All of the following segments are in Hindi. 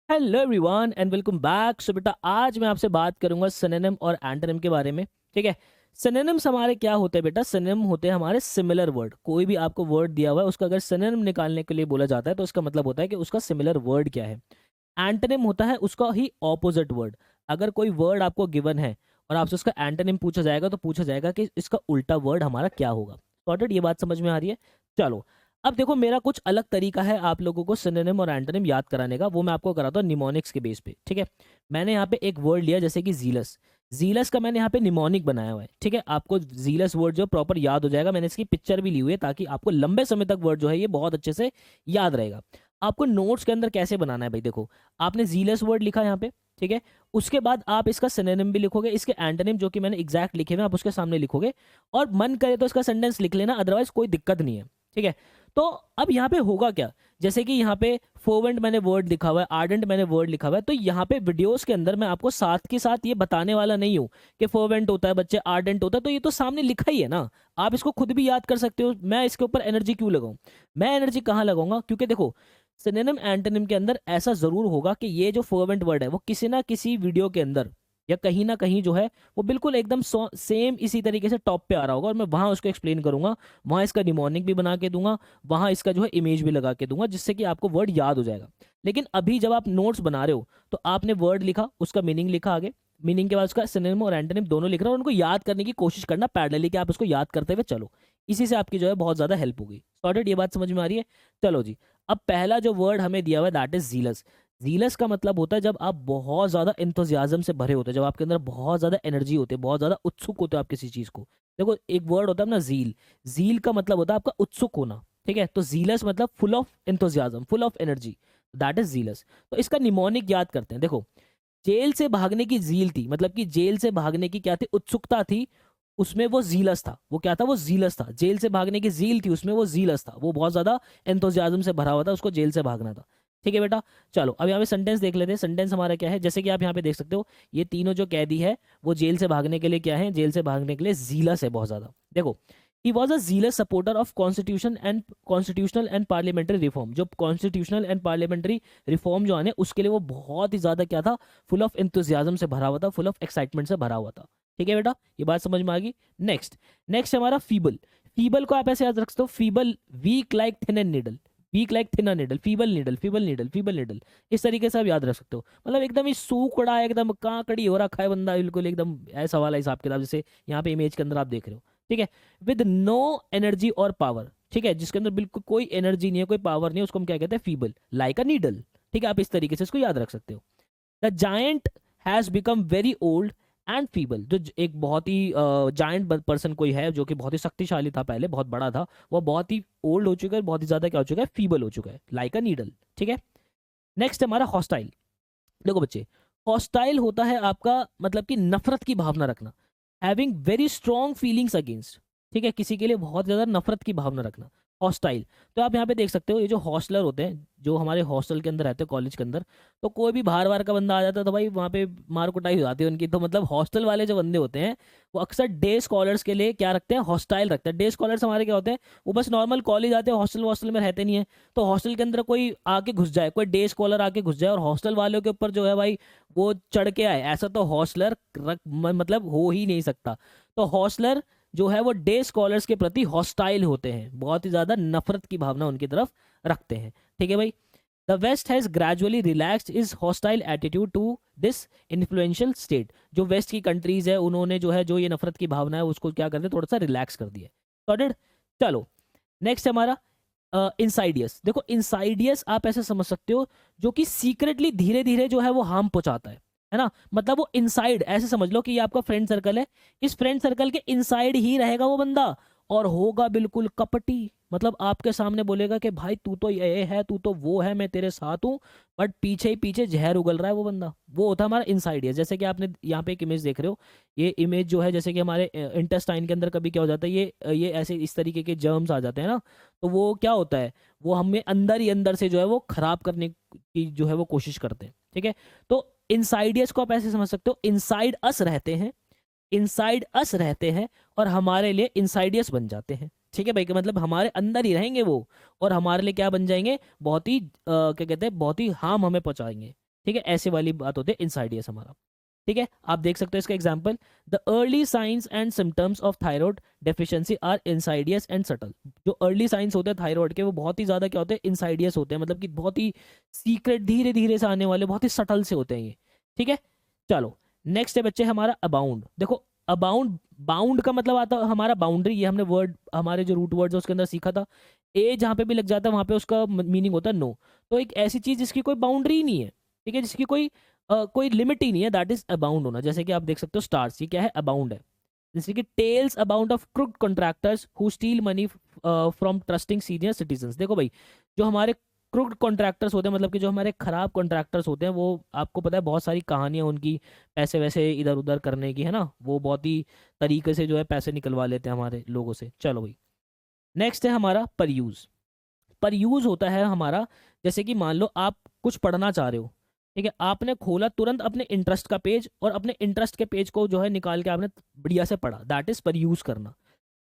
Hello everyone and welcome back. So बेटा आज मैं आपसे बात करूंगा सिनोनिम और एंटोनिम के बारे में। ठीक है। सिनोनिम्स हमारे क्या होते हैं बेटा? सिनोनिम होते हैं हमारे सिमिलर वर्ड। कोई भी आपको वर्ड दिया हुआ है उसका अगर सिनोनिम निकालने के लिए बोला जाता है तो उसका मतलब होता है कि उसका सिमिलर वर्ड क्या है। एंटोनिम होता है उसका ही ऑपोजिट वर्ड। अगर कोई वर्ड आपको गिवन है और आपसे उसका एंटोनिम पूछा जाएगा तो पूछा जाएगा कि इसका उल्टा वर्ड हमारा क्या होगा। सॉर्टेड? ये बात समझ में आ रही है? चलो, अब देखो मेरा कुछ अलग तरीका है आप लोगों को सिनोनिम और एंटोनिम याद कराने का। वो मैं आपको कराता हूँ निमोनिक्स के बेस पे। ठीक है। मैंने यहाँ पे एक वर्ड लिया जैसे कि जीलस। जीलस का मैंने यहाँ पे निमोनिक बनाया हुआ है। ठीक है। आपको जीलस वर्ड जो प्रॉपर याद हो जाएगा। मैंने इसकी पिक्चर भी ली हुई है ताकि आपको लंबे समय तक वर्ड जो है ये बहुत अच्छे से याद रहेगा। आपको नोट्स के अंदर कैसे बनाना है भाई? देखो, आपने जीलस वर्ड लिखा यहाँ पे। ठीक है। उसके बाद आप इसका सिनोनिम भी लिखोगे, इसके एंटोनिम जो कि मैंने एग्जैक्ट लिखे हुए हैं आप उसके सामने लिखोगे। और मन करे तो इसका सेंटेंस लिख लेना, अदरवाइज कोई दिक्कत नहीं है। ठीक है। तो अब यहाँ पे होगा क्या? जैसे कि यहाँ पे फोवेंट मैंने वर्ड लिखा हुआ है, आर्डेंट मैंने वर्ड लिखा हुआ है, तो यहाँ पे वीडियोस के अंदर मैं आपको साथ के साथ ये बताने वाला नहीं हूँ कि फोवेंट होता है बच्चे, आर्डेंट होता है। तो ये तो सामने लिखा ही है ना, आप इसको खुद भी याद कर सकते हो। मैं इसके ऊपर एनर्जी क्यों लगाऊं? मैं एनर्जी कहाँ लगाऊंगा? क्योंकि देखो, सिनोनिम एंटोनिम के अंदर ऐसा जरूर होगा कि ये जो फोवेंट वर्ड है वो किसी ना किसी वीडियो के अंदर या कहीं ना कहीं जो है वो बिल्कुल एकदम सेम इसी तरीके से टॉप पे आ रहा होगा और मैं वहां उसको एक्सप्लेन करूंगा। वहां इसका निमोनिक भी बना के दूंगा, वहां इसका जो है इमेज भी लगा के दूंगा, जिससे कि आपको वर्ड याद हो जाएगा। लेकिन अभी जब आप नोट्स बना रहे हो तो आपने वर्ड लिखा, उसका मीनिंग लिखा आगे, मीनिंग के बाद उसका सिनोनिम और एंटोनिम दोनों लिख रहा है और उनको याद करने की कोशिश करना पैरेलली कि आप उसको याद करते हुए चलो। इसी से आपकी जो है बहुत ज्यादा हेल्प होगी। सॉर्टेड? ये बात समझ में आ रही है? चलो जी। अब पहला जो वर्ड हमें दिया हुआ है दैट इज जीलस। जीलस का मतलब होता है जब आप बहुत ज्यादा इंतजाजम से भरे होते हैं, जब आपके अंदर बहुत ज्यादा एनर्जी होती है, बहुत ज्यादा उत्सुक होते हो आप किसी चीज को। देखो, एक वर्ड होता है ना जील। जील का मतलब होता है आपका उत्सुक होना। ठीक है। तो जीलस मतलब फुल ऑफ इंतजाजम, full of energy, that is jealous. तो इसका निमोनिक याद करते हैं। देखो, जेल से भागने की जील थी, मतलब कि जेल से भागने की क्या थी? उत्सुकता थी। उसमें वो जीलस था। वो क्या था? वो जीलस था। जेल से भागने की जील थी, उसमें वो जीलस था। वो बहुत ज्यादा एंथुसियाज्म से भरा हुआ था, उसको जेल से भागना था। ठीक है बेटा। चलो, अब यहाँ पे सेंटेंस देख लेते हैं। सेंटेंस हमारा क्या है? जैसे कि आप यहाँ पे देख सकते हो, ये तीनों जो कैदी है वो जेल से भागने के लिए क्या है? जेल से भागने के लिए जीलस है बहुत ज्यादा। देखो, he was a jealous supporter of constitutional and parliamentary reform. जो कॉन्स्टिट्यूशनल एंड पार्लियामेंट्री रिफॉर्म जो आने उसके लिए वो बहुत ही ज्यादा क्या था? फुल ऑफ इंतजियाज्म से भरा हुआ था, फुल ऑफ एक्साइटमेंट से भरा हुआ था। ठीक है बेटा, ये बात समझ में आ गई। नेक्स्ट, नेक्स्ट हमारा फीबल। फीबल को आप ऐसे याद रख सकते हो, feeble weak like thin and needle, weak like thin needle, feeble needle, feeble needle, feeble needle. इस तरीके से आप याद रख सकते हो। मतलब एकदम ही सूखड़ा है, एकदम काकड़ी हो रखा है बंदा, बिल्कुल एकदम ऐसा वाला हिसाब किताब जैसे यहाँ पे इमेज के अंदर आप देख रहे हो। ठीक है। विद नो एनर्जी और पावर। ठीक है। जिसके अंदर बिल्कुल कोई एनर्जी नहीं है, कोई पावर नहीं है, उसको हम क्या कहते हैं? Feeble, like a needle. ठीक है। आप इस तरीके से इसको याद रख सकते हो। The giant has become very old and feeble. जो एक बहुत ही जायंट पर्सन कोई है जो कि बहुत ही शक्तिशाली था, पहले बहुत बड़ा था, वो बहुत ही ओल्ड हो चुका है, बहुत ही ज्यादा क्या हो चुका है? फीबल हो चुका है, लाइक अ नीडल। ठीक है। नेक्स्ट हमारा हॉस्टाइल। देखो बच्चे, हॉस्टाइल होता है आपका मतलब कि नफरत की भावना रखना, having very strong feelings against. ठीक है। किसी के लिए बहुत ज्यादा नफरत की भावना रखना, हॉस्टाइल। तो आप यहाँ पे देख सकते हो, ये जो हॉस्टलर होते हैं, जो हमारे हॉस्टल के अंदर रहते हैं कॉलेज के अंदर, तो कोई भी बाहर बाहर का बंदा आ जाता है तो भाई वहाँ पे मार कुटाई हो जाती है उनकी। तो मतलब हॉस्टल वाले जो बंदे होते हैं वो अक्सर डे स्कॉलर्स के लिए क्या रखते हैं? हॉस्टाइल रखते हैं। डे स्कॉलर्स हमारे क्या होते हैं? वो बस नॉर्मल कॉलेज आते हैं, हॉस्टल वॉस्टल में रहते नहीं है। तो हॉस्टल के अंदर कोई आके घुस जाए, कोई डे स्कॉलर आके घुस जाए और हॉस्टल वालों के ऊपर जो है भाई वो चढ़ के आए, ऐसा तो हॉस्टलर मतलब हो ही नहीं सकता। तो हॉस्टलर जो है वो डे स्कॉलर्स के प्रति हॉस्टाइल होते हैं, बहुत ही ज्यादा नफरत की भावना उनकी तरफ रखते हैं। ठीक है भाई। The West has gradually relaxed is hostile attitude to this influential state. जो वेस्ट की कंट्रीज है उन्होंने जो है जो ये नफरत की भावना है उसको क्या कर दिया? थोड़ा सा रिलैक्स कर दिया। सॉर्टेड? चलो, नेक्स्ट हमारा इंसाइडियस। देखो, इंसाइडियस आप ऐसे समझ सकते हो जो कि सीक्रेटली धीरे धीरे जो है वो हार्म पहुंचाता है ना। मतलब वो इनसाइड ऐसे समझ लो कि ये आपका फ्रेंड सर्कल है, इस फ्रेंड सर्कल के इनसाइड ही रहेगा वो बंदा और होगा बिल्कुल कपटी। मतलब आपके सामने बोलेगा कि भाई तू तो ये है, तू तो वो है, मैं तेरे साथ हूँ, बट पीछे ही पीछे जहर उगल रहा है वो बंदा। वो होता है हमारा इनसाइडियस। जैसे कि आपने यहाँ पे एक इमेज देख रहे हो, ये इमेज जो है जैसे कि हमारे इंटेस्टाइन के अंदर कभी क्या हो जाता है, ये ऐसे इस तरीके के जर्म्स आ जाते हैं ना, तो वो क्या होता है? वो हमें अंदर ही अंदर से जो है वो खराब करने की जो है वो कोशिश करते हैं। ठीक है। तो इनसाइडियस को आप ऐसे समझ सकते हो, इनसाइड अस रहते हैं, इनसाइड अस रहते हैं और हमारे लिए इनसाइडियस बन जाते हैं। ठीक है भाई, का मतलब हमारे अंदर ही रहेंगे वो और हमारे लिए क्या बन जाएंगे? बहुत ही क्या कहते हैं, बहुत ही हार्म हमें पहुंचाएंगे। ठीक है, ऐसे वाली बात होती है इंसाइडियस हमारा। ठीक है, आप देख सकते हो इसका example, the early signs and symptoms of thyroid deficiency are insidious and subtle. जो अर्ली साइंस होते हैं थायराइड के वो बहुत ही ज़्यादा क्या होते हैं, इंसाइडियस होते हैं, मतलब कि बहुत ही सीक्रेट, धीरे धीरे से आने वाले, बहुत ही सटल से होते हैं ये। ठीक है, चलो नेक्स्ट है बच्चे हमारा अबाउंड। देखो अबाउंड, बाउंड का मतलब आता है हमारा बाउंड्री, ये हमने वर्ड हमारे जो रूट वर्ड है उसके अंदर सीखा था। ए जहाँ पे भी लग जाता है वहाँ पे उसका मीनिंग होता है नो। तो एक ऐसी चीज़ जिसकी कोई बाउंड्री ही नहीं है, ठीक है, जिसकी कोई लिमिट ही नहीं है, दैट इज अबाउंड होना। जैसे कि आप देख सकते हो स्टार्स, ये क्या है, अबाउंड है। जैसे कि tales abound of crude contractors who steal money from trusting senior citizens. देखो भाई, जो हमारे क्रुड कॉन्ट्रैक्टर्स होते हैं, मतलब कि जो हमारे खराब कॉन्ट्रैक्टर्स होते हैं, वो आपको पता है बहुत सारी कहानियां उनकी, पैसे वैसे इधर उधर करने की, है ना, वो बहुत ही तरीके से जो है पैसे निकलवा लेते हैं हमारे लोगों से। चलो भाई, नेक्स्ट है हमारा पर यूज। पर यूज होता है हमारा, जैसे कि मान लो आप कुछ पढ़ना चाह रहे हो, ठीक है, आपने खोला तुरंत अपने इंटरेस्ट का पेज, और अपने इंटरेस्ट के पेज को जो है निकाल के आपने बढ़िया से पढ़ा, दैट इज पर यूज करना।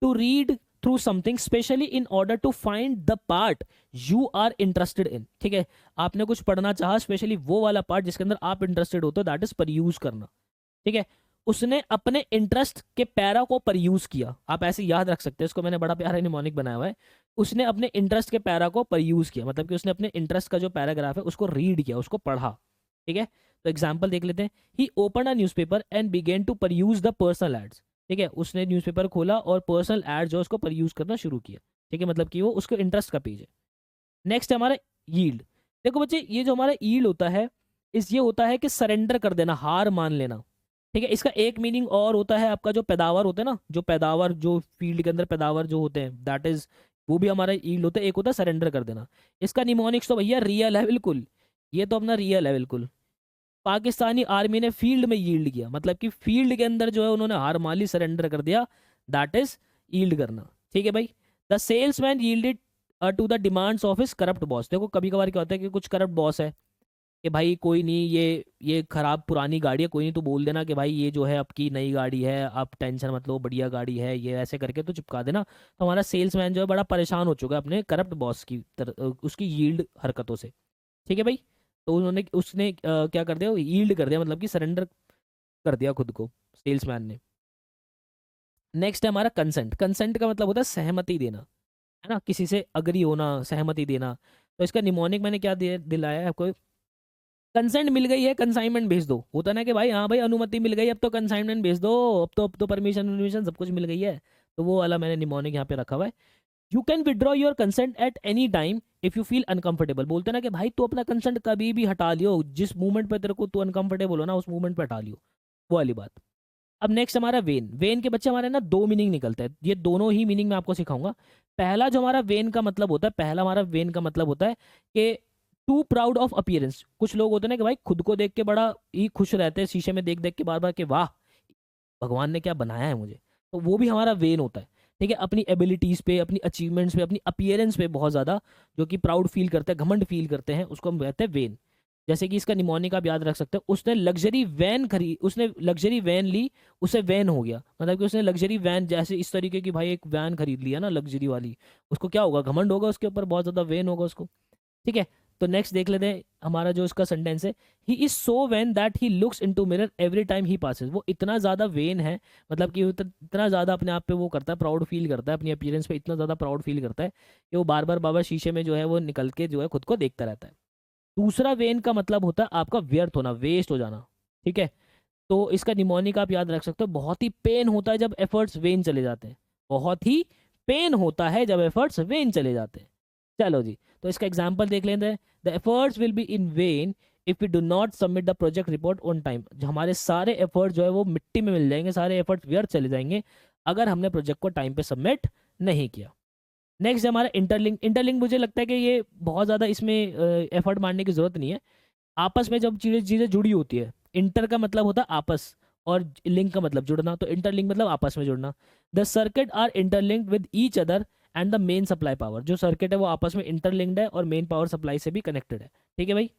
To read through something specially in order to find the part you are interested in. ठीक है, आपने कुछ पढ़ना चाहा, स्पेशली वो वाला पार्ट जिसके अंदर आप इंटरेस्टेड होते हो, दैट इज पर यूज करना। ठीक है, उसने अपने इंटरेस्ट के पैरा को पर यूज किया, आप ऐसे याद रख सकते हैं इसको, मैंने बड़ा प्यारा निमोनिक बनाया हुआ है। उसने अपने इंटरेस्ट के पैरा को पर यूज किया, मतलब कि उसने अपने इंटरेस्ट का जो पैराग्राफ है उसको रीड किया, उसको पढ़ा। ठीक है, तो एग्जाम्पल देख लेते हैं। He open a newspaper and began to peruse the personal ads. ठीक है, उसने न्यूज़पेपर खोला और पर्सनल एड जो उसको पर यूज करना शुरू किया। ठीक है, मतलब कि वो उसके इंटरेस्ट का पेज है। नेक्स्ट है हमारा यील्ड। देखो बच्चे, ये जो हमारा यील्ड होता है, इस ये होता है कि सरेंडर कर देना, हार मान लेना। ठीक है, इसका एक मीनिंग और होता है आपका, जो पैदावार होते हैं ना, जो पैदावार, जो फील्ड के अंदर पैदावार जो होते हैं, दैट इज, वो भी हमारा यील्ड होता है। एक होता है सरेंडर कर देना। इसका निमोनिक्स तो भैया रियल है बिल्कुल, ये तो अपना रियल है बिल्कुल। पाकिस्तानी आर्मी ने फील्ड में यील्ड किया, मतलब कि फील्ड के अंदर जो है उन्होंने हार मान ली, सरेंडर कर दिया, दैट इज यील्ड करना। ठीक है भाई, the salesman yielded to the demands of his corrupt boss. देखो कभी कभार क्या होता है कि कुछ करप्ट बॉस है कि भाई कोई नहीं, ये खराब पुरानी गाड़ी है, कोई नहीं, तो बोल देना कि भाई ये जो है आपकी नई गाड़ी है, आप टेंशन मत लो, बढ़िया गाड़ी है, ये ऐसे करके तो चिपका देना। तो हमारा सेल्समैन जो है बड़ा परेशान हो चुका है अपने करप्ट बॉस की उसकी यील्ड हरकतों से। ठीक है भाई, तो उसने क्या कर दिया, यील्ड कर दिया, मतलब कि सरेंडर कर दिया खुद को सेल्समैन ने। नेक्स्ट है हमारा कंसेंट। कंसेंट का मतलब होता है सहमति देना, है ना, किसी से अग्री होना, सहमति देना। तो इसका निमोनिक मैंने क्या दिलाया है आपको, कंसेंट मिल गई है, कंसाइनमेंट भेज दो। होता ना कि भाई हाँ भाई अनुमति मिल गई, अब तो कंसाइनमेंट भेज दो, अब तो परमिशन सब कुछ मिल गई है। तो वो वाला मैंने निमोनिक यहाँ पे रखा हुआ है। You can withdraw your consent at any time if you feel uncomfortable. बोलते ना कि भाई तू अपना कंसेंट कभी भी हटा लियो, जिस मूवमेंट पे तेरे को तू अनकंफर्टेबल हो ना, उस मूवमेंट पे हटा लियो, वो वाली बात। अब नेक्स्ट हमारा वेन। वेन के बच्चे हमारे ना दो मीनिंग निकलते हैं, ये दोनों ही मीनिंग मैं आपको सिखाऊंगा। पहला जो हमारा वेन का मतलब होता है, पहला हमारा वेन का मतलब होता है कि टू प्राउड ऑफ अपीयरेंस। कुछ लोग होते हैं ना कि भाई खुद को देख के बड़ा ही खुश रहते हैं, शीशे में देख देख के बार बार कि वाह भगवान ने क्या बनाया है मुझे, तो वो भी हमारा वेन होता है। ठीक है, अपनी एबिलिटीज़ पे, अपनी अचीवमेंट्स पे, अपनी अपीयरेंस पे बहुत ज़्यादा जो कि प्राउड फील करते हैं, घमंड फील करते हैं, उसको हम कहते हैं वेन। जैसे कि इसका निमोनिक आप याद रख सकते हो, उसने लग्जरी वैन ली, उसे वैन हो गया, मतलब कि उसने लग्जरी वैन, जैसे इस तरीके की भाई एक वैन खरीद लिया ना लग्जरी वाली, उसको क्या होगा, घमंड होगा उसके ऊपर, बहुत ज़्यादा वैन होगा उसको। ठीक है, तो नेक्स्ट देख लेते हैं हमारा जो इसका सेंटेंस है, he is so when that he looks into mirror every time he passes. वो इतना ज़्यादा वेन है, मतलब कि इतना ज़्यादा अपने आप पे वो करता है, प्राउड फील करता है, अपनी अपीयरेंस पे इतना ज़्यादा प्राउड फील करता है कि वो बार बार शीशे में जो है वो निकल के जो है खुद को देखता रहता है। दूसरा वेन का मतलब होता है आपका व्यर्थ होना, वेस्ट हो जाना। ठीक है, तो इसका निमोनिक आप याद रख सकते हो, बहुत ही पेन होता है जब एफर्ट्स वेन चले जाते हैं, बहुत ही पेन होता है जब एफर्ट्स वेन चले जाते हैं। चलो जी, तो इसका एग्जाम्पल देख लेते हैं। The efforts will be in vain if we do not submit the project report on time. हमारे सारे एफर्ट जो है वो मिट्टी में मिल जाएंगे, सारे एफर्ट्स व्यर्थ चले जाएंगे अगर हमने प्रोजेक्ट को टाइम पे सबमिट नहीं किया। नेक्स्ट हमारा इंटरलिंक। इंटरलिंक मुझे लगता है कि ये बहुत ज़्यादा इसमें एफर्ट मारने की ज़रूरत नहीं है। आपस में जब चीज़ें चीज़ें जुड़ी होती है, इंटर का मतलब होता है आपस, और लिंक का मतलब जुड़ना, तो इंटरलिंक मतलब आपस में जुड़ना। The circuit are interlinked with each other and the main supply power. जो सर्किट है वो आपस में इंटरलिंक्ड है और मेन पावर सप्लाई से भी कनेक्टेड है। ठीक है भाई,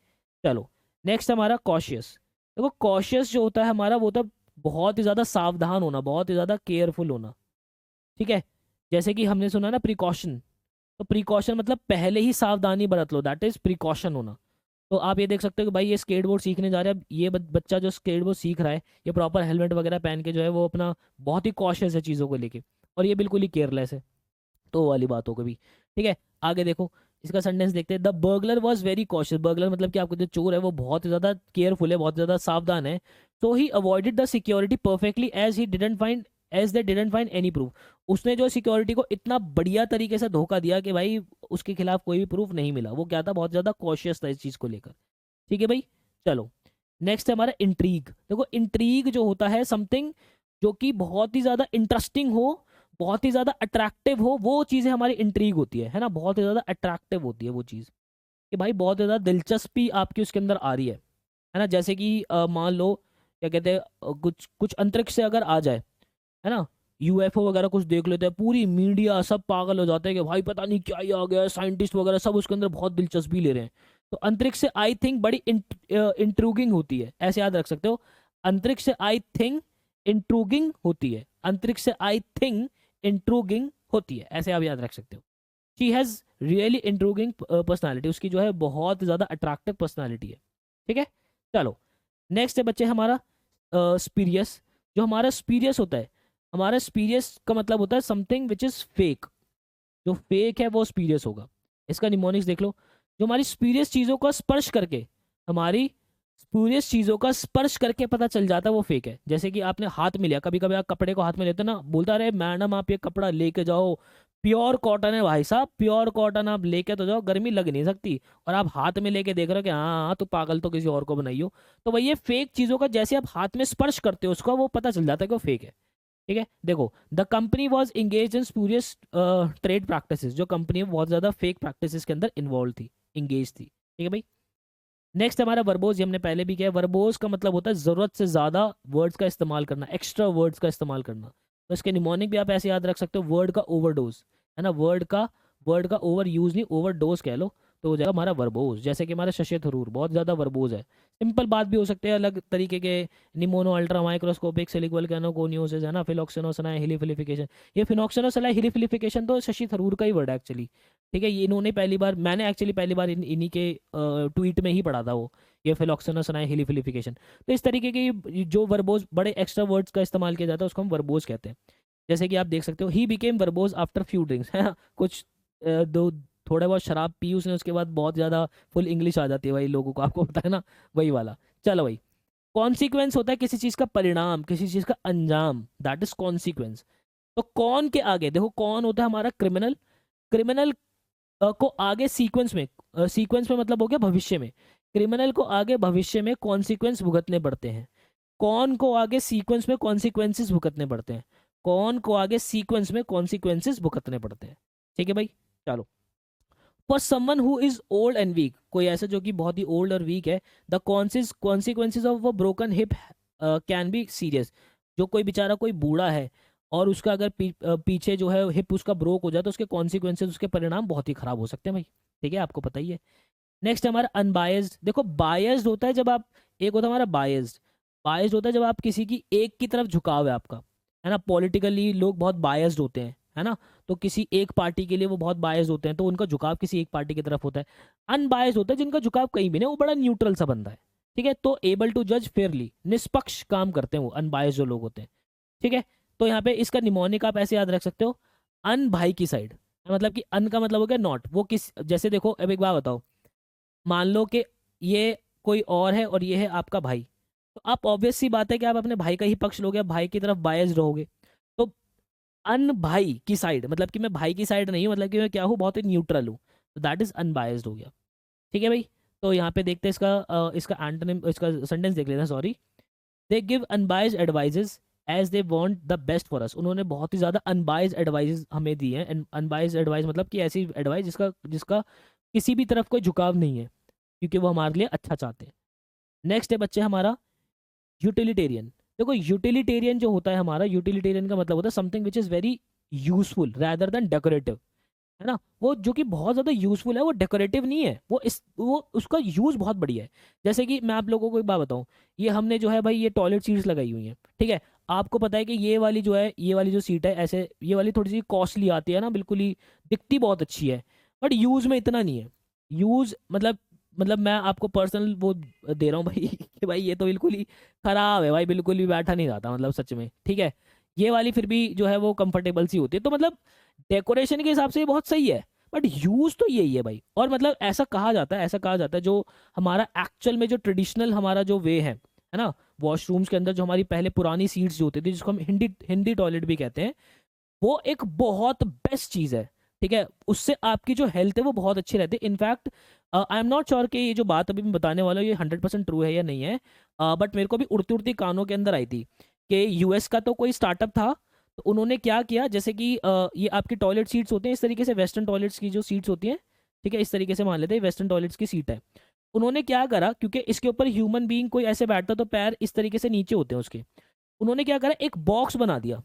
चलो नेक्स्ट हमारा कॉशियस। देखो कॉशियस जो होता है हमारा, वो होता है बहुत ही ज़्यादा सावधान होना, बहुत ही ज़्यादा केयरफुल होना। ठीक है, जैसे कि हमने सुना ना प्रिकॉशन, तो प्रिकॉशन मतलब पहले ही सावधानी बरत लो, दैट इज प्रिकॉशन होना। तो आप ये देख सकते हो कि भाई ये स्केटबोर्ड सीखने जा रहा है, ये बच्चा जो स्केटबोर्ड सीख रहा है ये प्रॉपर हेलमेट वगैरह पहन के जो है वो अपना बहुत ही कॉशियस है चीज़ों को लेके, और ये बिल्कुल ही केयरलेस है। तो वो वाली बात हो गई। ठीक है, आगे देखो, इसका सेंटेंस देखते हैं। The burglar was very cautious. Burglar मतलब कि आपको जो चोर है वो बहुत ज़्यादा केयरफुल है, बहुत ज़्यादा सावधान है। So he avoided the security perfectly as they didn't find any proof. उसने जो सिक्योरिटी को इतना बढ़िया तरीके से धोखा दिया कि भाई उसके खिलाफ कोई भी प्रूफ नहीं मिला। वो क्या था, बहुत ज़्यादा कॉशियस था इस चीज़ को लेकर। ठीक है भाई, चलो नेक्स्ट है हमारा इंट्रीग। देखो इंट्रीग जो होता है समथिंग जो कि बहुत ही ज़्यादा इंटरेस्टिंग हो, बहुत ही ज़्यादा अट्रैक्टिव हो, वो चीज़ें हमारी इंट्रीग होती है ना, बहुत ही ज़्यादा अट्रैक्टिव होती है वो चीज़, कि भाई बहुत ज़्यादा दिलचस्पी आपकी उसके अंदर आ रही है ना। जैसे कि मान लो क्या कहते हैं, कुछ कुछ अंतरिक्ष से अगर आ जाए, है ना, यूएफओ वगैरह कुछ देख लेते हैं, पूरी मीडिया सब पागल हो जाते हैं कि भाई पता नहीं क्या ही आ गया है, साइंटिस्ट वगैरह सब उसके अंदर बहुत दिलचस्पी ले रहे हैं। तो अंतरिक्ष से आई थिंक बड़ी इंट्रूगिंग होती है, ऐसे याद रख सकते हो। अंतरिक्ष से आई थिंक इंट्रूगिंग होती है, अंतरिक्ष से आई थिंक इंट्रूगिंग होती है, ऐसे आप याद रख सकते हो। She has really intriguing personality, उसकी जो है बहुत ज़्यादा अट्रैक्टिव पर्सनैलिटी है। ठीक है, चलो नेक्स्ट है बच्चे हमारा स्पीरियस। जो हमारा स्पीरियस होता है, हमारा स्पीरियस का मतलब होता है समथिंग विच इज़ फेक। जो फेक है वो स्पीरियस होगा। इसका निमोनिक्स देख लो। जो हमारी स्पीरियस चीज़ों का स्पर्श करके, हमारी स्पूरियस चीज़ों का स्पर्श करके पता चल जाता है वो फेक है। जैसे कि आपने हाथ में लिया, कभी कभी आप कपड़े को हाथ में लेते हो ना, बोलता रहे मैडम आप ये कपड़ा लेके जाओ, प्योर कॉटन है भाई साहब, प्योर कॉटन, आप लेके तो जाओ, गर्मी लग नहीं सकती। और आप हाथ में लेके देख रहे हो कि हाँ हाँ तो पागल, तो किसी और को बनाइयो। तो भाई ये फेक चीज़ों का जैसे आप हाथ में स्पर्श करते हो उसका, वो पता चल जाता है कि वो फेक है। ठीक है, देखो the company was engage in spurious trade practice. जो कंपनी बहुत ज़्यादा फेक प्रैक्टिस के अंदर इन्वॉल्व थी, इंगेज थी। ठीक है भाई, नेक्स्ट हमारा वर्बोज, ये हमने पहले भी किया है। वर्बोज का मतलब होता है ज़रूरत से ज़्यादा वर्ड्स का इस्तेमाल करना, एक्स्ट्रा वर्ड्स का इस्तेमाल करना। तो इसके निमोनिक भी आप ऐसे याद रख सकते हो, वर्ड का ओवरडोज, है ना, वर्ड का ओवर यूज नहीं, ओवरडोज कह लो, तो हो जाएगा हमारा वर्बोज। जैसे कि हमारा शशि थरूर बहुत ज़्यादा वर्बोज है। सिंपल बात भी हो सकती है, अलग तरीके के निमोनो अल्ट्रा माइक्रोस्कोपिक सिलिक्वल कैनोकोनियोसिस, है ना, फिलोक्सिनोसनाई हिलिफिलिफिकेशन। ये फिनोक्सिनोसनाई हिलिफिलिफिकेशन तो शशि थरूर का ही वर्ड है एक्चुअली। ठीक है, ये इन्होंने पहली बार, मैंने एक्चुअली पहली बार इन्हीं के ट्वीट में ही पढ़ा था वो, ये फिलोक्सिनोसनाई हिलिफिलिफिकेशन। तो इस तरीके के जो वर्बोज, बड़े एक्स्ट्रा वर्ड्स का इस्तेमाल किया जाता है, उसको हम वर्बोज कहते हैं। जैसे कि आप देख सकते हो, he became verbose after few drinks, है ना, कुछ दो थोड़ा बहुत शराब पी उसने, उसके बाद बहुत ज़्यादा फुल इंग्लिश आ जाती है भाई लोगों को, आपको पता है ना, वही वाला। चलो भाई, कॉन्सिक्वेंस होता है किसी चीज़ का परिणाम, किसी चीज़ का अंजाम, दैट इज कॉन्सिक्वेंस। तो कौन के आगे देखो, कौन होता है हमारा क्रिमिनल। क्रिमिनल को आगे सीक्वेंस में, सीक्वेंस में मतलब हो गया भविष्य में, क्रिमिनल को आगे भविष्य में कॉन्सिक्वेंस भुगतने पड़ते हैं। कौन को आगे सीक्वेंस में कॉन्सिक्वेंसेस भुगतने पड़ते हैं, कौन को आगे सीक्वेंस में कॉन्सिक्वेंसेस भुगतने पड़ते हैं। ठीक है भाई, चलो। For someone who is old and weak, कोई ऐसा जो कि बहुत ही ओल्ड और वीक है, the consequences of a broken hip can be serious. जो कोई बेचारा कोई बूढ़ा है और उसका अगर पीछे जो है हिप उसका ब्रोक हो जाए, तो उसके कॉन्सिक्वेंसेज, उसके परिणाम बहुत ही खराब हो सकते हैं भाई। ठीक है, आपको पता ही है। नेक्स्ट हमारा अनबायस्ड। देखो बायस्ड होता है जब आप, एक होता है हमारा बायस्ड। बायस्ड होता है जब आप किसी की एक की तरफ झुकाव है आपका, है ना, पॉलिटिकली लोग बहुत बायस्ड होते हैं, है ना, तो किसी एक पार्टी के लिए वो बहुत बायस्ड होते हैं, तो उनका झुकाव किसी एक पार्टी की तरफ होता है। अनबायस्ड होता है जिनका झुकाव कहीं भी नहीं, वो बड़ा न्यूट्रल सा बंदा है। ठीक है, तो एबल टू जज फेयरली, निष्पक्ष काम करते हैं वो, अनबायस्ड जो लोग होते हैं। ठीक है, तो यहाँ पे इसका निमोनिक आप ऐसे याद रख सकते हो, अन भाई की साइड, मतलब कि अन का मतलब हो गया नॉट, वो किस, जैसे देखो अब एक बात बताओ, मान लो कि ये कोई और है और ये है आपका भाई, तो आप ऑब्वियस सी बात है कि आप अपने भाई का ही पक्ष लोगे, भाई की तरफ बायस्ड रहोगे। तो अन भाई की साइड मतलब कि मैं भाई की साइड नहीं हूँ, मतलब कि मैं क्या हूँ, बहुत ही न्यूट्रल हूँ, तो दैट इज अनबायस्ड हो गया। ठीक है भाई, तो यहाँ पे देखते हैं इसका इसका एंटोनिम, इसका सेंटेंस देख लेते हैं, sorry. They give unbiased advices as they want the best for us. उन्होंने बहुत ही ज़्यादा अनबायस्ड एडवाइजेज हमें दी हैं। अनबायस्ड एडवाइस मतलब कि ऐसी एडवाइस जिसका जिसका किसी भी तरफ कोई झुकाव नहीं है, क्योंकि वो हमारे लिए अच्छा चाहते हैं। नेक्स्ट है बच्चे हमारा यूटिलिटेरियन। देखो यूटिलिटेरियन जो होता है हमारा, यूटिलिटेरियन का मतलब होता है something which is very useful rather than decorative, है ना, वो जो कि बहुत ज़्यादा यूजफुल है, वो डेकोरेटिव नहीं है, वो उसका यूज़ बहुत बढ़िया है। जैसे कि मैं आप लोगों को एक बात बताऊँ, ये हमने जो है भाई ये टॉयलेट सीट्स लगाई हुई हैं, ठीक है, आपको पता है कि ये वाली जो है, ये वाली जो सीट है ऐसे, ये वाली थोड़ी सी कॉस्टली आती है ना, बिल्कुल ही दिखती बहुत अच्छी है, बट यूज़ में इतना नहीं है। यूज़ मतलब मतलब मैं आपको पर्सनल वो दे रहा हूँ भाई कि भाई ये तो बिल्कुल ही खराब है भाई, बिल्कुल भी बैठा नहीं जाता मतलब सच में, ठीक है। ये वाली फिर भी जो है वो कंफर्टेबल सी होती है, तो मतलब डेकोरेशन के हिसाब से ये बहुत सही है, बट यूज तो यही है भाई। और मतलब ऐसा कहा जाता है, ऐसा कहा जाता है, जो हमारा एक्चुअल में जो ट्रेडिशनल हमारा जो वे है ना, वॉशरूम्स के अंदर जो हमारी पहले पुरानी सीट्स जो होती थी, जिसको हम हिंदी हिंदी टॉयलेट भी कहते हैं, वो एक बहुत बेस्ट चीज़ है, ठीक है। उससे आपकी जो हेल्थ है वो बहुत अच्छी रहती है। In fact I am not sure कि ये जो बात अभी मैं बताने वाला हूँ ये 100% ट्रू है या नहीं है, बट मेरे को भी उड़ती उड़ती कानों के अंदर आई थी कि यूएस का तो कोई स्टार्टअप था, तो उन्होंने क्या किया, जैसे कि ये आपकी टॉयलेट सीट्स होते हैं इस तरीके से, वेस्टर्न टॉयलेट्स की जो सीट्स होती हैं, ठीक है, इस तरीके से मान लेते हैं वेस्टर्न टॉयलेट्स की सीट है। उन्होंने क्या करा, क्योंकि इसके ऊपर ह्यूमन बीइंग कोई ऐसे बैठता तो पैर इस तरीके से नीचे होते हैं उसके, उन्होंने क्या करा, एक बॉक्स बना दिया,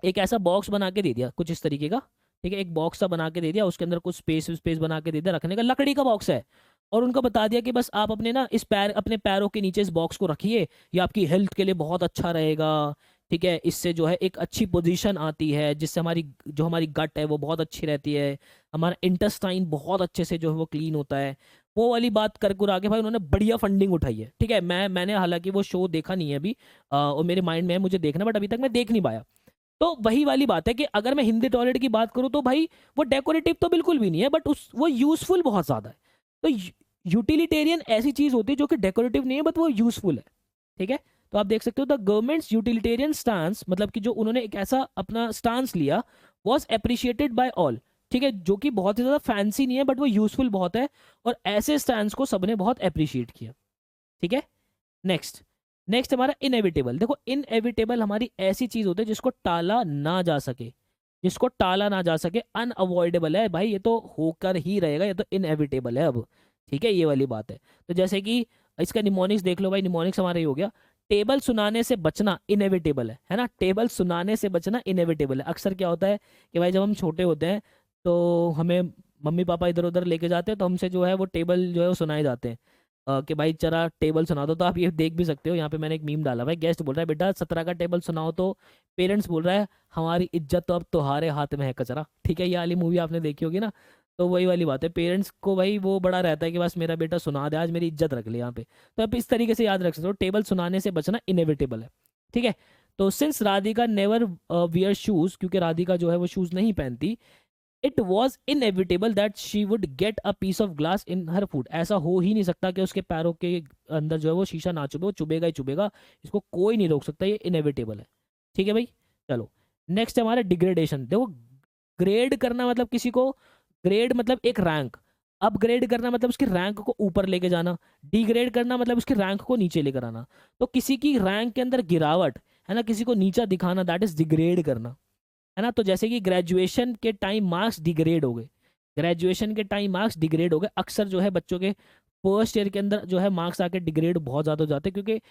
एक ऐसा बॉक्स बना के दे दिया कुछ इस तरीके का, ठीक है, एक बॉक्स सा बना के दे दिया, उसके अंदर कुछ स्पेस स्पेस बना के दे दिया रखने का, लकड़ी का बॉक्स है। और उनको बता दिया कि बस आप अपने ना इस पैर अपने पैरों के नीचे इस बॉक्स को रखिए, ये आपकी हेल्थ के लिए बहुत अच्छा रहेगा, ठीक है। इससे जो है एक अच्छी पोजीशन आती है, जिससे हमारी जो हमारी गट है वो बहुत अच्छी रहती है, हमारा इंटेस्टाइन बहुत अच्छे से जो है वो क्लीन होता है। वो वाली बात कर कर आगे भाई उन्होंने बढ़िया फंडिंग उठाई है, ठीक है। मैंने हालांकि वो शो देखा नहीं है अभी, और मेरे माइंड में है मुझे देखना, बट अभी तक मैं देख नहीं पाया। तो वही वाली बात है कि अगर मैं हिंदी टॉयलेट की बात करूं तो भाई वो डेकोरेटिव तो बिल्कुल भी नहीं है, बट उस वो यूजफुल बहुत ज़्यादा है। तो यूटिलिटेरियन ऐसी चीज़ होती है जो कि डेकोरेटिव नहीं है, बट वो यूजफुल है, ठीक है। तो आप देख सकते हो द गवर्नमेंट्स यूटिलिटेरियन स्टांस, मतलब कि जो उन्होंने एक ऐसा अपना स्टांस लिया, वॉज अप्रिशिएटेड बाय ऑल, ठीक है, जो कि बहुत ही ज़्यादा फैंसी नहीं है, बट वो यूजफुल बहुत है, और ऐसे स्टांस को सबने बहुत अप्रिशिएट किया, ठीक है। नेक्स्ट, नेक्स्ट हमारा इनएविटेबल। देखो इनएविटेबल हमारी ऐसी चीज होती है जिसको टाला ना जा सके, जिसको टाला ना जा सके, अनअवॉइडेबल है भाई, ये तो होकर ही रहेगा, ये तो इनएविटेबल है अब, ठीक है, ये वाली बात है। तो जैसे कि इसका निमोनिक्स देख लो भाई, निमोनिक्स हमारा ये हो गया, टेबल सुनाने से बचना इनएविटेबल है ना, टेबल सुनाने से बचना इनएविटेबल है। अक्सर क्या होता है कि भाई जब हम छोटे होते हैं तो हमें मम्मी पापा इधर उधर लेके जाते हैं, तो हमसे जो है वो टेबल जो है वो सुनाए जाते हैं, कि भाई चला टेबल सुना दो। तो आप ये देख भी सकते हो, यहाँ पे मैंने एक मीम डाला, भाई गेस्ट बोल रहा है बेटा 17 का टेबल सुनाओ, तो पेरेंट्स बोल रहा है हमारी इज्जत तो अब तुम्हारे हाथ में है कचरा, ठीक है। ये वाली मूवी आपने देखी होगी ना, तो वही वाली बात है, पेरेंट्स को भाई वो बड़ा रहता है कि बस मेरा बेटा सुना दे, आज मेरी इज्जत रख ले यहाँ पे। तो आप इस तरीके से याद रख सकते हो, टेबल सुनाने से बचना इनएविटेबल है, ठीक है। तो since Radhika never wear shoes, क्योंकि राधिका जो है वो शूज नहीं पहनती, it was inevitable that she would get a piece of glass in her food, ऐसा हो ही नहीं सकता कि उसके पैरों के अंदर जो है वो शीशा ना चुभे, वो चुभेगा ही चुभेगा, इसको कोई नहीं रोक सकता, ये इनएविटेबल है, ठीक है भाई। चलो नेक्स्ट हमारा डिग्रेडेशन। देखो ग्रेड करना मतलब किसी को, ग्रेड मतलब एक रैंक, अपग्रेड करना मतलब उसकी रैंक को ऊपर लेके जाना, डिग्रेड करना मतलब उसकी रैंक को नीचे लेकर आना। तो किसी की रैंक के अंदर गिरावट है ना, किसी को नीचा दिखाना, दैट इज डिग्रेड करना, है ना। तो जैसे कि ग्रेजुएशन के टाइम मार्क्स डिग्रेड हो गए, ग्रेजुएशन के टाइम मार्क्स डिग्रेड हो गए, अक्सर जो है बच्चों के फर्स्ट ईयर के अंदर जो है मार्क्स आके डिग्रेड बहुत ज़्यादा हो जाते हैं, क्योंकि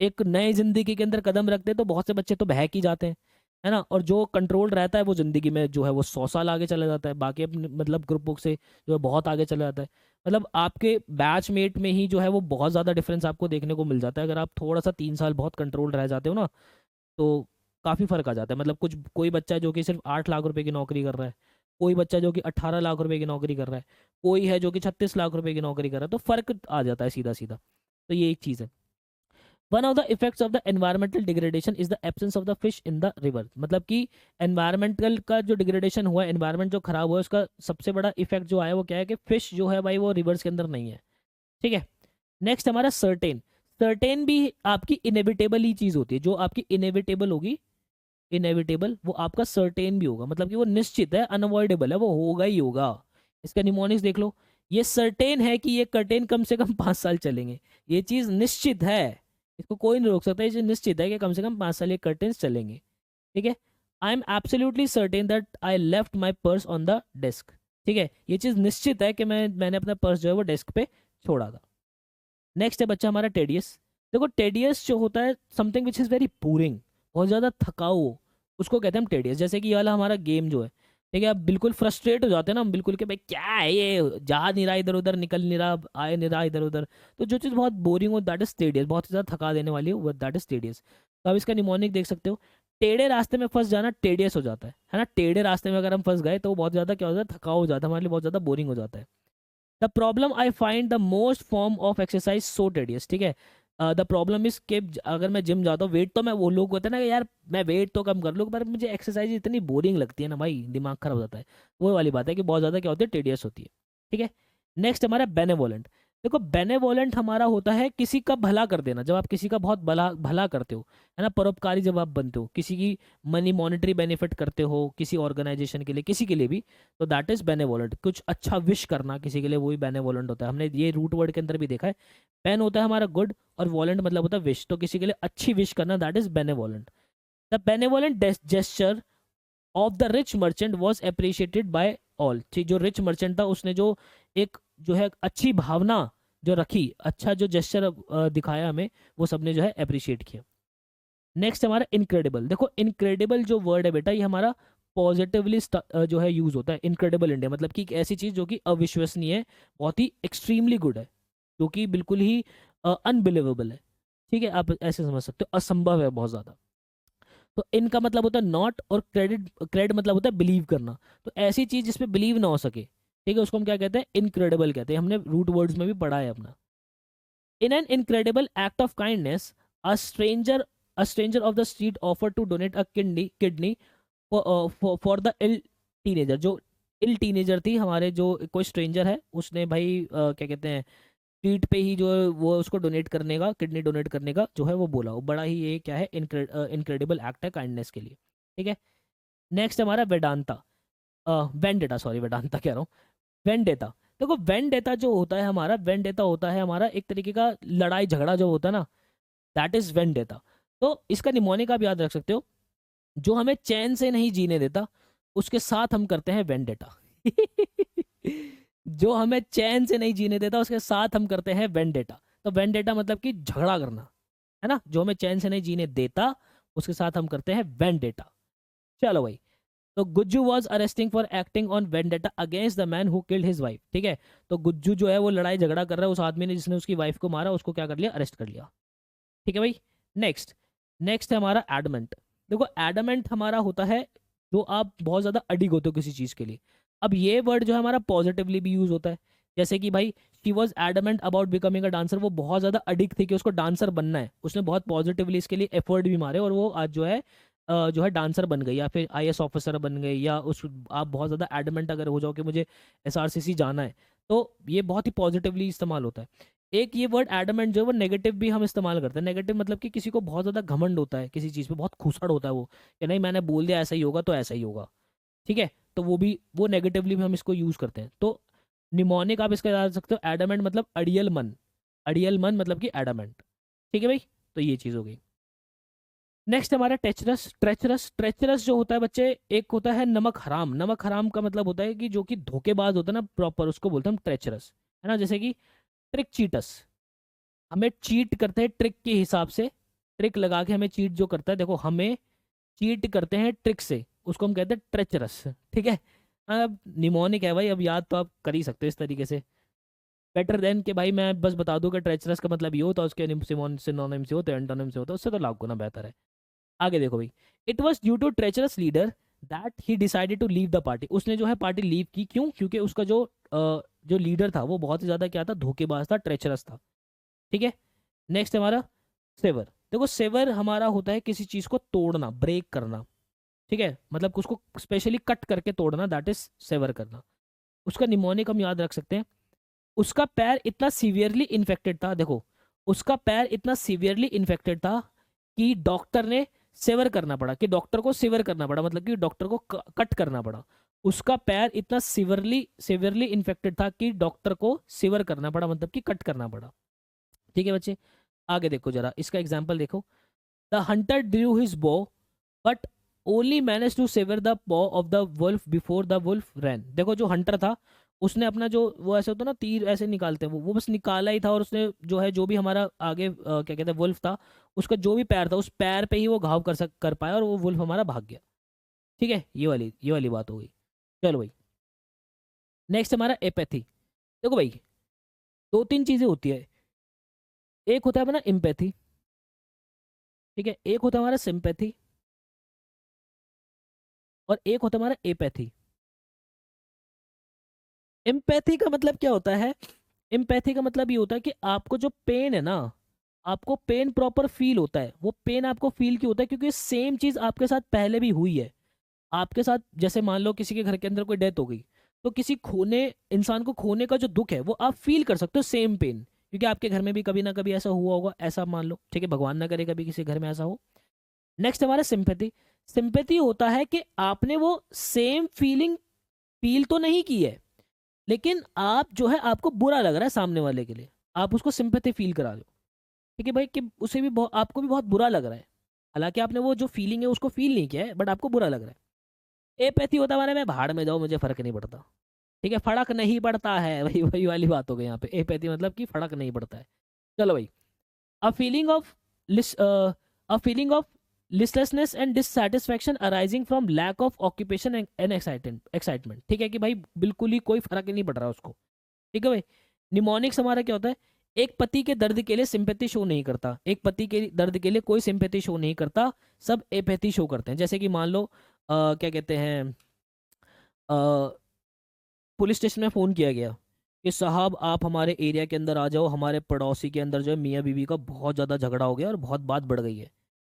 एक नई जिंदगी के अंदर कदम रखते हैं तो बहुत से बच्चे तो बहक ही जाते हैं, है ना। और जो कंट्रोल रहता है वो जिंदगी में जो है वो 100 साल आगे चला जाता है, बाकी अपने मतलब ग्रुप बुक से जो है बहुत आगे चला जाता है। मतलब आपके बैचमेट में ही जो है वो बहुत ज़्यादा डिफरेंस आपको देखने को मिल जाता है, अगर आप थोड़ा सा 3 साल बहुत कंट्रोल रह जाते हो ना, तो काफ़ी फ़र्क आ जाता है। मतलब कुछ कोई बच्चा है जो कि सिर्फ 8 लाख रुपए की नौकरी कर रहा है, कोई बच्चा जो कि 18 लाख रुपए की नौकरी कर रहा है, कोई है जो कि 36 लाख रुपए की नौकरी कर रहा है, तो फ़र्क आ जाता है सीधा सीधा। तो ये एक चीज़ है। One of the effects of the environmental degradation is the absence of the fish in the river, मतलब कि एनवायरमेंटल का जो डिग्रेडेशन हुआ है, एनवायरमेंट जो खराब हुआ है, उसका सबसे बड़ा इफेक्ट जो आया वो क्या है कि फिश जो है भाई वो रिवर्स के अंदर नहीं है, ठीक है। नेक्स्ट हमारा सर्टेन। सर्टेन भी आपकी इनएविटेबल ही चीज़ होती है, जो आपकी इनएविटेबल होगी, इनएविटेबल वो आपका सर्टेन भी होगा, मतलब कि वो निश्चित है, अनअवॉइडेबल है, वो होगा ही होगा। इसका निमोनिक्स देख लो, ये सर्टेन है कि ये कर्टेन कम से कम 5 साल चलेंगे, ये चीज़ निश्चित है, इसको कोई नहीं रोक सकता, ये चीज़ निश्चित है कि कम से कम 5 साल ये कर्टेन चलेंगे, ठीक है। I am absolutely certain that I left my purse on the desk, ठीक है, ये चीज़ निश्चित है कि मैंने अपना पर्स जो है वो डेस्क पे छोड़ा था। नेक्स्ट है बच्चा हमारा टेडियस। देखो टेडियस जो होता है something which is very boring, बहुत ज़्यादा थकाऊ हो, उसको कहते हैं हम टेडियस। जैसे कि ये वाला हमारा गेम जो है, ठीक है, आप बिल्कुल फ्रस्ट्रेट हो जाते हैं ना हम बिल्कुल, कि भाई क्या है ये, जा नहीं रहा इधर उधर, निकल नहीं रहा, आए नहीं रहा इधर उधर। तो जो चीज़ बहुत बोरिंग हो दैट इज टेडियस, बहुत ज़्यादा थका देने वाली हो दैट इज टेडियस। तो आप इसका निमोनिक देख सकते हो, टेढ़े रास्ते में फंस जाना टेडियस हो जाता है ना। टेढ़े रास्ते में अगर हम फंस गए तो वो बहुत ज़्यादा क्या हो जाता है, थकाऊ हो जाता है, हमारे लिए बहुत ज़्यादा बोरिंग हो जाता है। The problem I find the most form of exercise so tedious, ठीक है। द प्रॉब्लम इज कि अगर मैं जिम जाता हूँ, वेट तो मैं, वो लोग होते हैं ना कि यार मैं वेट तो कम कर लूँ, पर मुझे एक्सरसाइज इतनी बोरिंग लगती है ना भाई, दिमाग खराब हो जाता है। वो वाली बात है कि बहुत ज़्यादा क्या होती है, टेडियस होती है, ठीक है। नेक्स्ट हमारा बेनेवोलेंट। देखो बेनेवोलेंट हमारा होता है किसी का भला कर देना, जब आप किसी का बहुत भला भला करते हो, है ना, परोपकारी जब आप बनते हो, किसी की मनी मॉनेटरी बेनिफिट करते हो किसी ऑर्गेनाइजेशन के लिए, किसी के लिए भी, तो दैट इज बेनेवोलेंट। कुछ अच्छा विश करना किसी के लिए, वही बेनेवोलेंट होता है। हमने ये रूट वर्ड के अंदर भी देखा है। बेन होता है हमारा गुड, और वॉलेंट मतलब होता है विश, तो किसी के लिए अच्छी विश करना, that is benevolent. The benevolent gesture of the rich merchant was appreciated by all. जो रिच मर्चेंट था उसने जो एक जो है अच्छी भावना जो रखी, अच्छा जो जेस्चर दिखाया हमें, वो सबने जो है अप्रिशिएट किया। नेक्स्ट हमारा इनक्रेडिबल। देखो इनक्रेडिबल जो वर्ड है बेटा, ये हमारा पॉजिटिवली जो है यूज होता है। इनक्रेडिबल इंडिया मतलब कि एक ऐसी चीज जो कि अविश्वसनीय है, बहुत ही एक्सट्रीमली गुड है, जो कि बिल्कुल ही अनबिलीवेबल है, ठीक है, आप ऐसे समझ सकते हो, असंभव है बहुत ज्यादा। तो इनका मतलब होता है नॉट, और क्रेडिट, क्रेड मतलब होता है बिलीव करना। तो ऐसी चीज जिसपे बिलीव ना हो सके, ठीक है, उसको हम क्या कहते हैं, इनक्रेडिबल कहते हैं। हमने रूट वर्ड्स में भी पढ़ा है अपना। In an incredible act of kindness, a stranger a stranger of the street offered to donate a kidney for the ill teenager। जो इल टीनेजर थी हमारे, जो कोई स्ट्रेंजर है, उसने भाई क्या कहते हैं, स्ट्रीट पे ही जो है वो उसको डोनेट करने का, किडनी डोनेट करने का जो है वो बोला। वो बड़ा ही ये क्या है, इनक्रेडिबल एक्ट है काइंडनेस के लिए, ठीक है। नेक्स्ट हमारा वेदांता, वेंडेटा, सॉरी वेदांता कह रहा हूँ, वेंडेटा। देखो वेंडेटा जो होता है हमारा, वेंडेटा होता है हमारा एक तरीके का लड़ाई झगड़ा जो होता है ना, दैट इज वेंडेटा। तो इसका निमोनिक आप याद रख सकते हो, जो हमें चैन से नहीं जीने देता, उसके साथ हम करते हैं वेंडेटा। जो हमें चैन से नहीं जीने देता, उसके साथ हम करते हैं वेंडेटा। तो वेंडेटा मतलब कि झगड़ा करना, है ना, जो हमें चैन से नहीं जीने देता, उसके साथ हम करते हैं वेंडेटा। चलो भाई, तो Gujju was arresting for acting on vendetta against the man who killed his wife, ठीक है। तो गुज्जू जो है वो लड़ाई झगड़ा कर रहा है उस आदमी ने जिसने उसकी वाइफ को मारा, उसको क्या कर लिया, अरेस्ट कर लिया, ठीक है भाई। नेक्स्ट, नेक्स्ट है हमारा एडमेंट। देखो एडमेंट हमारा होता है जो आप बहुत ज्यादा अडिग होते हो किसी चीज के लिए। अब ये वर्ड जो है हमारा पॉजिटिवली भी यूज होता है, जैसे कि भाई she was adamant about becoming a dancer. वो बहुत ज्यादा अडिग थी कि उसको डांसर बनना है, उसने बहुत पॉजिटिवली इसके लिए एफर्ट भी मारे, और वो आज जो है डांसर बन गई, या फिर आईएएस ऑफिसर बन गई, या उस आप बहुत ज़्यादा एडमेंट अगर हो जाओ कि मुझे एसआरसीसी जाना है, तो ये बहुत ही पॉजिटिवली इस्तेमाल होता है। एक ये वर्ड एडमेंट जो है वो नेगेटिव भी हम इस्तेमाल करते हैं। नेगेटिव मतलब कि किसी को बहुत ज़्यादा घमंड होता है किसी चीज़ पे, बहुत खुसड़ होता है वो, कि नहीं मैंने बोल दिया ऐसा ही होगा तो ऐसा ही होगा, ठीक है। तो वो भी, वो नेगेटिवली भी हम इसको यूज़ करते हैं। तो निमोनिक आप इसका याद रख सकते हो, एडमेंट मतलब अड़ियल मन, अड़ियल मन मतलब कि एडमेंट, ठीक है भाई। तो ये चीज़ हो गई। नेक्स्ट हमारा टेचरस। ट्रेचरस, ट्रेचरस जो होता है बच्चे, एक होता है नमक हराम। नमक हराम का मतलब होता है कि जो कि धोखेबाज होता है ना प्रॉपर, उसको बोलते हैं हम ट्रेचरस, है ना। जैसे कि ट्रिक चीटस, हमें चीट करते हैं ट्रिक के हिसाब से, ट्रिक लगा के हमें चीट जो करता है, देखो हमें चीट करते हैं ट्रिक से, उसको हम कहते हैं ट्रेचरस, ठीक है। अब निमोनिक है भाई, अब याद तो आप कर ही सकते हो इस तरीके से। बेटर देन कि भाई मैं बस बता दूं कि ट्रेचरस का मतलब ये होता है, उसके सिनोनिम से होता है, एंटोनिम से होता है, उससे तो लाख गुना बेहतर है। आगे देखो भाई, it was due to treacherous leader that he decided to leave the party. उसने जो है पार्टी लीव की, क्यों, क्योंकि उसका जो लीडर था वो बहुत ही ज्यादा क्या था, धोखेबाज था, ट्रेचरस था, ठीक है। नेक्स्ट हमारा सेवर। देखो सेवर हमारा होता है किसी चीज को तोड़ना, ब्रेक करना, ठीक है, मतलब उसको स्पेशली कट करके तोड़ना, दैट इज सेवर करना। उसका निमोनिक हम याद रख सकते हैं, उसका पैर इतना सीवियरली इन्फेक्टेड था। देखो उसका पैर इतना सीवियरली इन्फेक्टेड था कि डॉक्टर ने सेवर करना पड़ा, कि डॉक्टर को सिवर करना पड़ा, मतलब कि डॉक्टर को कट करना पड़ा। उसका पैर इतना सीवियरली सीवियरली इन्फेक्टेड था कि डॉक्टर को सिवर करना पड़ा, मतलब कि कट करना पड़ा, ठीक है बच्चे। आगे देखो जरा इसका एग्जाम्पल देखो। The hunter drew his bow but only manage to sever the paw of the wolf before the wolf ran. देखो जो हंटर था, उसने अपना जो वो ऐसे होता है ना तीर ऐसे निकालते हैं, वो बस निकाला ही था, और उसने जो है जो भी हमारा आगे क्या कहते हैं वुल्फ था, उसका जो भी पैर था उस पैर पे ही वो घाव कर पाया, और वो वुल्फ हमारा भाग गया, ठीक है। ये वाली बात हो गई। चलो भाई, नेक्स्ट हमारा एपैथी। देखो भाई, दो तीन चीजें होती है, एक होता है अपना इम्पैथी, ठीक है, एक होता है हमारा सिंपैथी, और एक होता है हमारा एपैथी। एम्पैथी का मतलब क्या होता है? एम्पैथी का मतलब ये होता है कि आपको जो पेन है ना, आपको पेन प्रॉपर फील होता है। वो पेन आपको फील क्यों होता है? क्योंकि सेम चीज़ आपके साथ पहले भी हुई है। आपके साथ जैसे मान लो किसी के घर के अंदर कोई डेथ हो गई, तो किसी खोने इंसान को खोने का जो दुख है वो आप फील कर सकते हो, सेम पेन, क्योंकि आपके घर में भी कभी ना कभी ऐसा हुआ होगा, ऐसा मान लो, ठीक है, भगवान ना करे कभी किसी घर में ऐसा हो। नेक्स्ट हमारा सिंपैथी। सिंपैथी होता है कि आपने वो सेम फीलिंग फील तो नहीं की है, लेकिन आप जो है आपको बुरा लग रहा है सामने वाले के लिए, आप उसको सिंपैथी फील करा रहे हो। ठीक है भाई, कि उसे भी आपको भी बहुत बुरा लग रहा है, हालांकि आपने वो जो फीलिंग है उसको फील नहीं किया है, बट आपको बुरा लग रहा है। एपैथी होता है हमारे में भाड़ में जाओ मुझे फर्क नहीं पड़ता। ठीक है, फर्क नहीं पड़ता है, वही वही वाली बात हो गई यहाँ पे। एपैथी मतलब कि फर्क नहीं पड़ता है। चलो भाई, a feeling of a feeling of listlessness and dissatisfaction arising from lack of occupation and excitement. ठीक है, कि भाई बिल्कुल ही कोई फर्क ही नहीं पड़ रहा उसको। ठीक है भाई। निमोनिक्स हमारा क्या होता है? एक पति के दर्द के लिए सिंपैथी शो नहीं करता, एक पति के दर्द के लिए कोई सिंपैथी शो नहीं करता, सब एपैथी शो करते हैं। जैसे कि मान लो क्या कहते हैं, पुलिस स्टेशन में फ़ोन किया गया कि साहब आप हमारे एरिया के अंदर आ जाओ, हमारे पड़ोसी के अंदर जो है मियाँ बीवी का बहुत ज़्यादा झगड़ा हो गया और बहुत बात बढ़ गई है।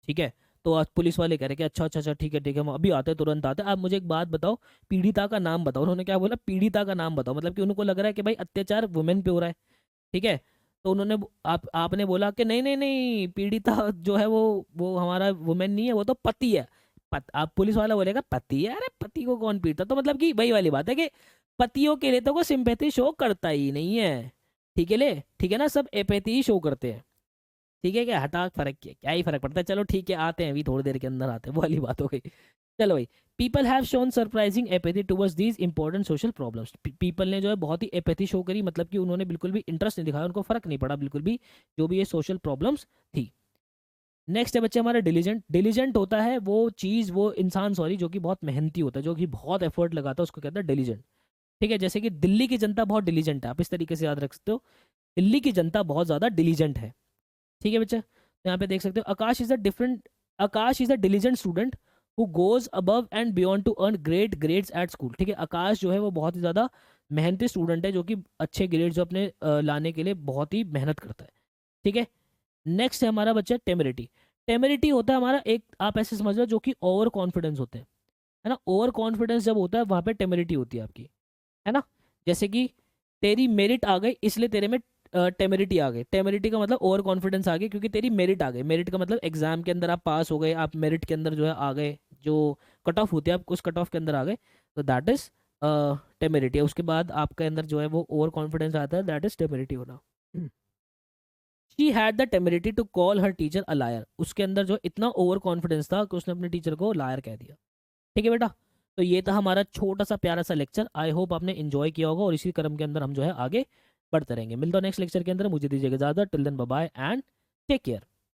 ठीक है, तो आज पुलिस वाले कह रहे कि अच्छा अच्छा अच्छा, ठीक है ठीक है, हम अभी आते हैं, तुरंत आते हैं। आप मुझे एक बात बताओ, पीड़िता का नाम बताओ। उन्होंने क्या बोला? पीड़िता का नाम बताओ, मतलब कि उनको लग रहा है कि भाई अत्याचार वुमेन पे हो रहा है। ठीक है, तो उन्होंने आपने बोला कि नहीं नहीं नहीं, पीड़िता जो है वो हमारा वुमेन नहीं है, वो तो पति है। आप पुलिस वाला बोलेगा पति है, अरे पति को कौन पीड़ता? तो मतलब कि वही वाली बात है कि पतियों के लिए तो कोई सिंपैथी शो करता ही नहीं है। ठीक है ले, ठीक है ना, सब एपैथी ही शो करते हैं। ठीक है, क्या हटा फर्क, क्या ही फर्क पड़ता है। चलो ठीक है, आते हैं अभी थोड़ी देर के अंदर आते हैं, वो वाली बात हो गई। चलो भाई, people have shown surprising apathy towards these important social problems. People ने जो है बहुत ही एपैथी शो करी, मतलब कि उन्होंने बिल्कुल भी इंटरेस्ट नहीं दिखाया, उनको फर्क नहीं पड़ा बिल्कुल भी जो भी ये सोशल प्रॉब्लम्स थी। नेक्स्ट है बच्चे हमारा डिलीजेंट। डिलीजेंट होता है वो चीज़, वो इंसान सॉरी, जो कि बहुत मेहनती होता है, जो कि बहुत एफर्ट लगाता है, उसको कहता है डिलीजेंट। ठीक है, जैसे कि दिल्ली की जनता बहुत डिलीजेंट है, आप इस तरीके से याद रख सकते हो, दिल्ली की जनता बहुत ज़्यादा डिलीजेंट है। ठीक है बच्चा, तो यहाँ पे देख सकते हो, Akash is a diligent student who goes above and beyond to earn great grades at school. ठीक है, आकाश जो है वो बहुत ही ज़्यादा मेहनती स्टूडेंट है, जो कि अच्छे ग्रेड्स जो अपने लाने के लिए बहुत ही मेहनत करता है। ठीक है, नेक्स्ट है हमारा बच्चा टेमरिटी। टेमरिटी होता है हमारा एक, आप ऐसे समझ लो, जो कि ओवर कॉन्फिडेंस होते हैं, है ना। ओवर कॉन्फिडेंस जब होता है वहाँ पे टेमरिटी होती है आपकी, है ना। जैसे कि तेरी मेरिट आ गई इसलिए तेरे में टेमरिटी आ गई। टेमरिटी का मतलब ओवर कॉन्फिडेंस आ गई, क्योंकि तेरी मेरिट आ गई। मेरिट का मतलब एग्जाम के अंदर आप पास हो गए, आप मेरिट के अंदर जो है आ गए, जो कट ऑफ होती है आप उस कट ऑफ के अंदर आ गए, तो दैट इज टेमरिटी। उसके बाद आपके अंदर जो है वो ओवर कॉन्फिडेंस आता है, दैट इज टेमरिटी होना। She had the temerity to call her teacher a liar. उसके अंदर जो इतना ओवर कॉन्फिडेंस था कि उसने अपने टीचर को लायर कह दिया। ठीक है बेटा, तो ये था हमारा छोटा सा प्यारा सा लेक्चर। आई होप आपने एंजॉय किया होगा, और इसी क्रम के अंदर हम जो है आगे बढ़ते रहेंगे। मिलता हूं नेक्स्ट लेक्चर के अंदर, मुझे दीजिएगा ज़्यादा। Till then bye bye and take care.